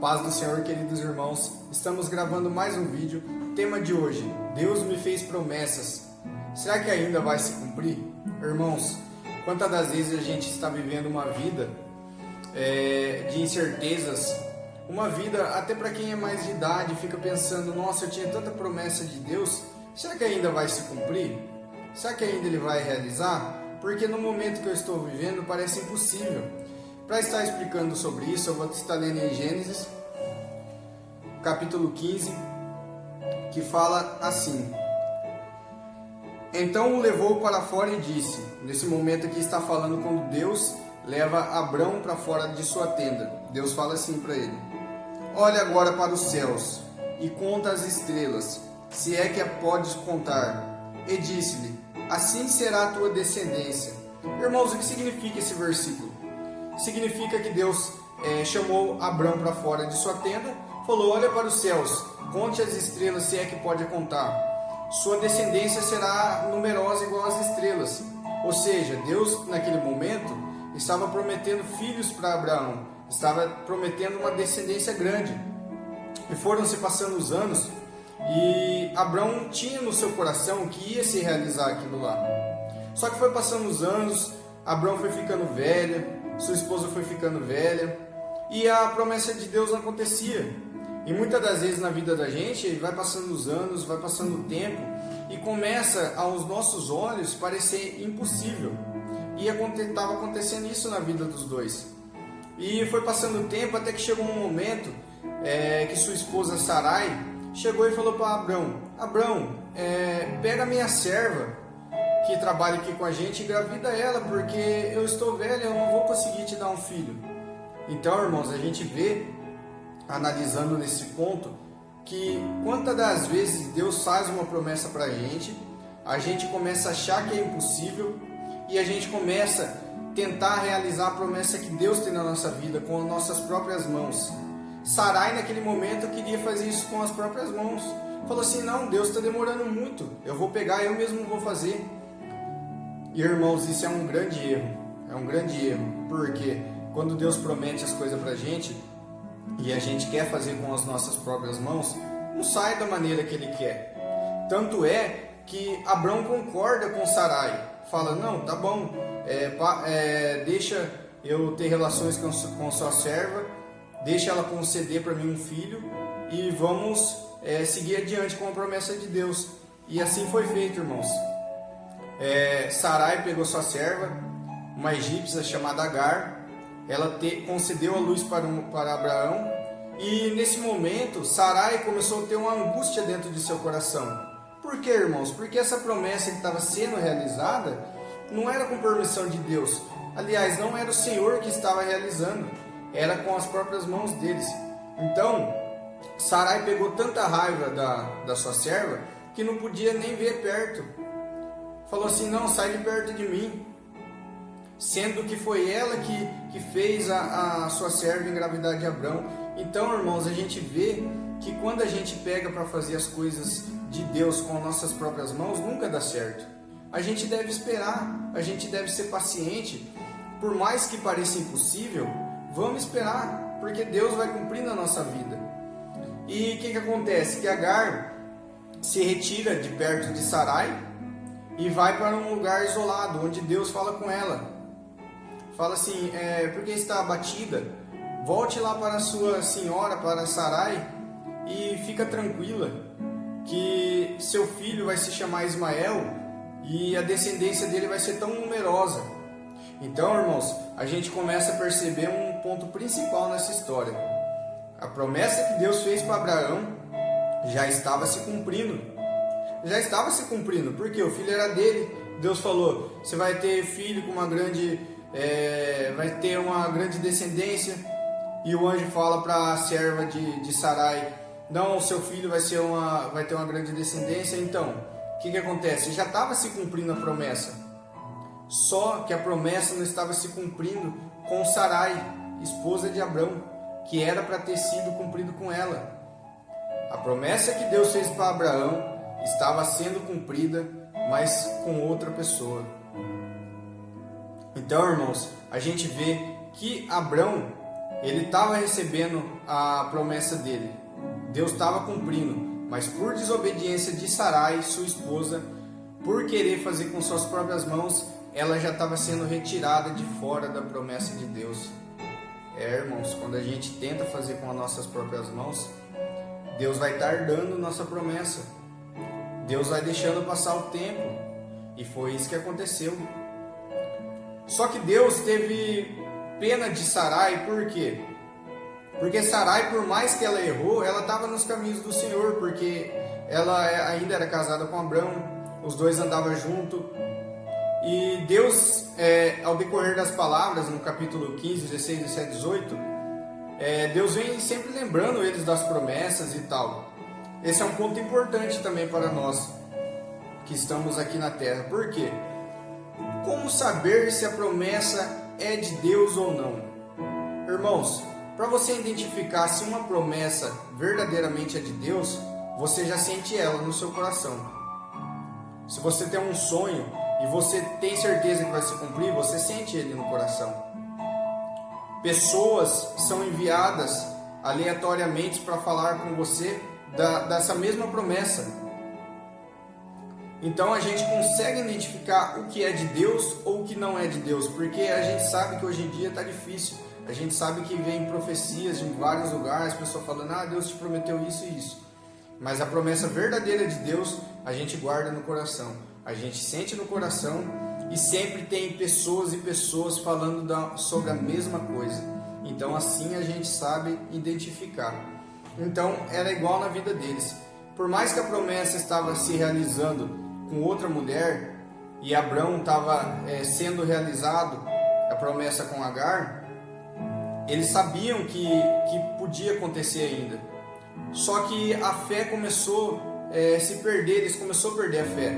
paz do Senhor, queridos irmãos, estamos gravando mais um vídeo. Tema de hoje: Deus me fez promessas. Será que ainda vai se cumprir? Irmãos, quantas das vezes a gente está vivendo uma vida de incertezas, uma vida até para quem é mais de idade, fica pensando: nossa, eu tinha tanta promessa de Deus, será que ainda vai se cumprir? Será que ainda Ele vai realizar? Porque no momento que eu estou vivendo parece impossível. Para estar explicando sobre isso, eu vou estar lendo em Gênesis, capítulo 15, que fala assim: Então o levou para fora e disse. Nesse momento aqui está falando quando Deus leva Abrão para fora de sua tenda. Deus fala assim para ele: Olha agora para os céus e conta as estrelas, se é que a podes contar. E disse-lhe: Assim será a tua descendência. Irmãos, o que significa esse versículo? Significa que Deus chamou Abrão para fora de sua tenda, falou: olha para os céus, conte as estrelas, se é que pode contar. Sua descendência será numerosa igual às estrelas. Ou seja, Deus naquele momento estava prometendo filhos para Abraão, estava prometendo uma descendência grande. E foram se passando os anos e Abrão tinha no seu coração que ia se realizar aquilo lá. Só que foi passando os anos, Abrão foi ficando velho, sua esposa foi ficando velha e a promessa de Deus não acontecia. E muitas das vezes na vida da gente vai passando os anos, vai passando o tempo e começa aos nossos olhos parecer impossível. E estava acontecendo isso na vida dos dois. E foi passando o tempo até que chegou um momento que sua esposa Sarai chegou e falou para Abrão: Abrão, pega a minha serva que trabalha aqui com a gente e engravida ela, porque eu estou velha, eu não vou conseguir te dar um filho. Então, irmãos, a gente vê, analisando nesse ponto, que quantas das vezes Deus faz uma promessa para a gente começa a achar que é impossível e a gente começa a tentar realizar a promessa que Deus tem na nossa vida com as nossas próprias mãos. Sarai naquele momento queria fazer isso com as próprias mãos. Falou assim: não, Deus está demorando muito, eu vou pegar, eu mesmo vou fazer. E irmãos, isso é um grande erro, porque quando Deus promete as coisas pra gente e a gente quer fazer com as nossas próprias mãos, não sai da maneira que Ele quer. Tanto é que Abrão concorda com Sarai, fala: não, tá bom, deixa eu ter relações com sua serva, deixa ela conceder para mim um filho e vamos seguir adiante com a promessa de Deus. E assim foi feito, irmãos. Sarai pegou sua serva, uma egípcia chamada Agar. Ela concedeu a luz para Abraão. E nesse momento Sarai começou a ter uma angústia dentro de seu coração. Por quê, irmãos? Porque essa promessa que estava sendo realizada não era com permissão de Deus. Aliás, não era o Senhor que estava realizando, era com as próprias mãos deles. Então Sarai pegou tanta raiva da sua serva que não podia nem ver perto. Falou assim: não, sai de perto de mim. Sendo que foi ela que fez a sua serva engravidar de Abrão. Então, irmãos, a gente vê que quando a gente pega para fazer as coisas de Deus com nossas próprias mãos, nunca dá certo. A gente deve esperar, a gente deve ser paciente. Por mais que pareça impossível, vamos esperar, porque Deus vai cumprir na nossa vida. E o que acontece? Que Agar se retira de perto de Sarai e vai para um lugar isolado, onde Deus fala com ela. Fala assim: porque está abatida, volte lá para a sua senhora, para Sarai, e fica tranquila, que seu filho vai se chamar Ismael, e a descendência dele vai ser tão numerosa. Então, irmãos, a gente começa a perceber um ponto principal nessa história. A promessa que Deus fez para Abraão já estava se cumprindo. Já estava se cumprindo, porque o filho era dele. Deus falou: você vai ter filho com vai ter uma grande descendência. E o anjo fala para a serva de Sarai: não, o seu filho vai ter uma grande descendência. Então, o que acontece? Já estava se cumprindo a promessa. Só que a promessa não estava se cumprindo com Sarai, esposa de Abrão, que era para ter sido cumprido com ela. A promessa que Deus fez para Abraão estava sendo cumprida, mas com outra pessoa. Então, irmãos, a gente vê que Abrão Ele estava recebendo a promessa dele. Deus estava cumprindo, mas por desobediência de Sarai, sua esposa, por querer fazer com suas próprias mãos, ela já estava sendo retirada de fora da promessa de Deus. Irmãos, quando a gente tenta fazer com as nossas próprias mãos, Deus vai tardando nossa promessa. Deus vai deixando passar o tempo. E foi isso que aconteceu. Só que Deus teve pena de Sarai, por quê? Porque Sarai, por mais que ela errou, ela estava nos caminhos do Senhor, porque ela ainda era casada com Abrão, os dois andavam juntos. E Deus, ao decorrer das palavras, no capítulo 15, 16, 17, 18, Deus vem sempre lembrando eles das promessas e tal. Esse é um ponto importante também para nós que estamos aqui na terra. Por quê? Como saber se a promessa é de Deus ou não? Irmãos, para você identificar se uma promessa verdadeiramente é de Deus, você já sente ela no seu coração. Se você tem um sonho e você tem certeza que vai se cumprir, você sente ele no coração. Pessoas são enviadas aleatoriamente para falar com você dessa mesma promessa. Então a gente consegue identificar o que é de Deus ou o que não é de Deus, porque a gente sabe que hoje em dia está difícil. A gente sabe que vem profecias de vários lugares, pessoas falando, Deus te prometeu isso e isso. Mas a promessa verdadeira de Deus, a gente guarda no coração. A gente sente no coração e sempre tem pessoas e pessoas falando sobre a mesma coisa. Então assim a gente sabe identificar. Então era igual na vida deles. Por mais que a promessa estava se realizando com outra mulher e Abrão estava sendo realizado, a promessa com Agar, eles sabiam que podia acontecer ainda. Só que a fé começou a se perder, eles começaram a perder a fé.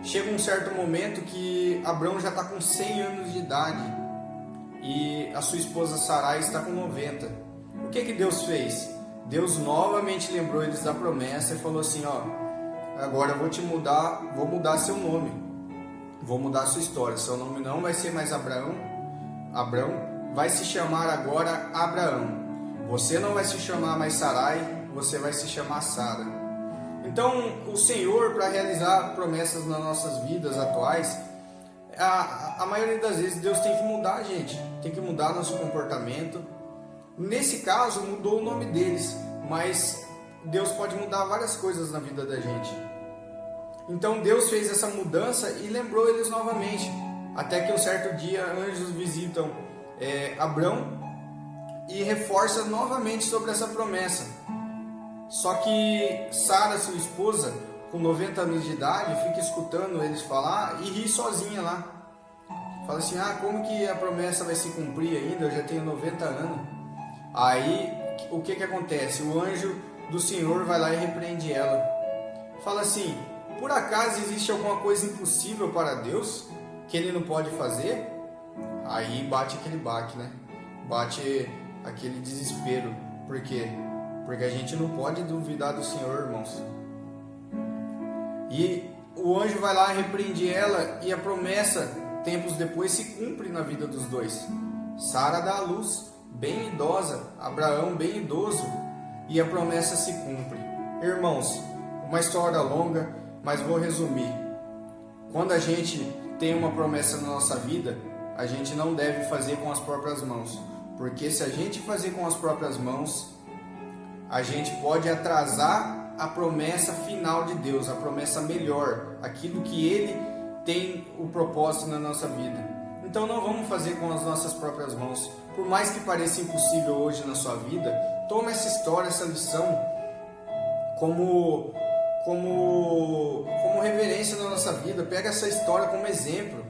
Chega um certo momento que Abrão já está com 100 anos de idade e a sua esposa Sarai está com 90. O que Deus fez? Deus novamente lembrou eles da promessa e falou assim, agora eu vou mudar seu nome, vou mudar sua história, seu nome não vai ser mais Abrão, vai se chamar agora Abraão. Você não vai se chamar mais Sarai, você vai se chamar Sara. Então, o Senhor, para realizar promessas nas nossas vidas atuais, a maioria das vezes Deus tem que mudar a gente, tem que mudar nosso comportamento. Nesse caso, mudou o nome deles, mas Deus pode mudar várias coisas na vida da gente. Então, Deus fez essa mudança e lembrou eles novamente, até que um certo dia anjos visitam Abrão e reforça novamente sobre essa promessa. Só que Sara, sua esposa, com 90 anos de idade, fica escutando eles falar e ri sozinha lá. Fala assim, como que a promessa vai se cumprir ainda? Eu já tenho 90 anos. Aí, o que acontece? O anjo do Senhor vai lá e repreende ela. Fala assim, por acaso existe alguma coisa impossível para Deus que Ele não pode fazer? Aí bate aquele baque, né? Bate aquele desespero. Por quê? Porque a gente não pode duvidar do Senhor, irmãos. E o anjo vai lá, repreende ela e a promessa, tempos depois, se cumpre na vida dos dois. Sara dá à luz, bem idosa, Abraão bem idoso, e a promessa se cumpre. Irmãos, uma história longa, mas vou resumir. Quando a gente tem uma promessa na nossa vida, a gente não deve fazer com as próprias mãos, porque se a gente fazer com as próprias mãos, a gente pode atrasar a promessa final de Deus, a promessa melhor, aquilo que Ele tem o propósito na nossa vida. Então não vamos fazer com as nossas próprias mãos. Por mais que pareça impossível hoje na sua vida, toma essa história, essa lição como reverência na nossa vida. Pega essa história como exemplo.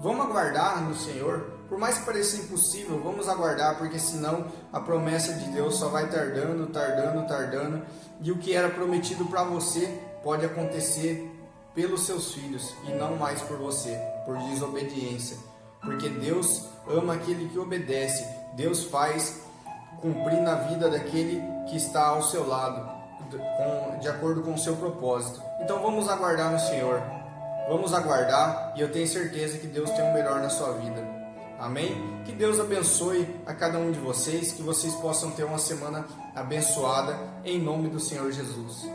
Vamos aguardar no Senhor. Por mais que pareça impossível, vamos aguardar, porque senão a promessa de Deus só vai tardando, e o que era prometido para você pode acontecer pelos seus filhos e não mais por você, por desobediência, porque Deus ama aquele que obedece. Deus faz cumprir na vida daquele que está ao seu lado, de acordo com o seu propósito. Então vamos aguardar no Senhor, vamos aguardar, e eu tenho certeza que Deus tem o melhor na sua vida. Amém? Que Deus abençoe a cada um de vocês, que vocês possam ter uma semana abençoada em nome do Senhor Jesus.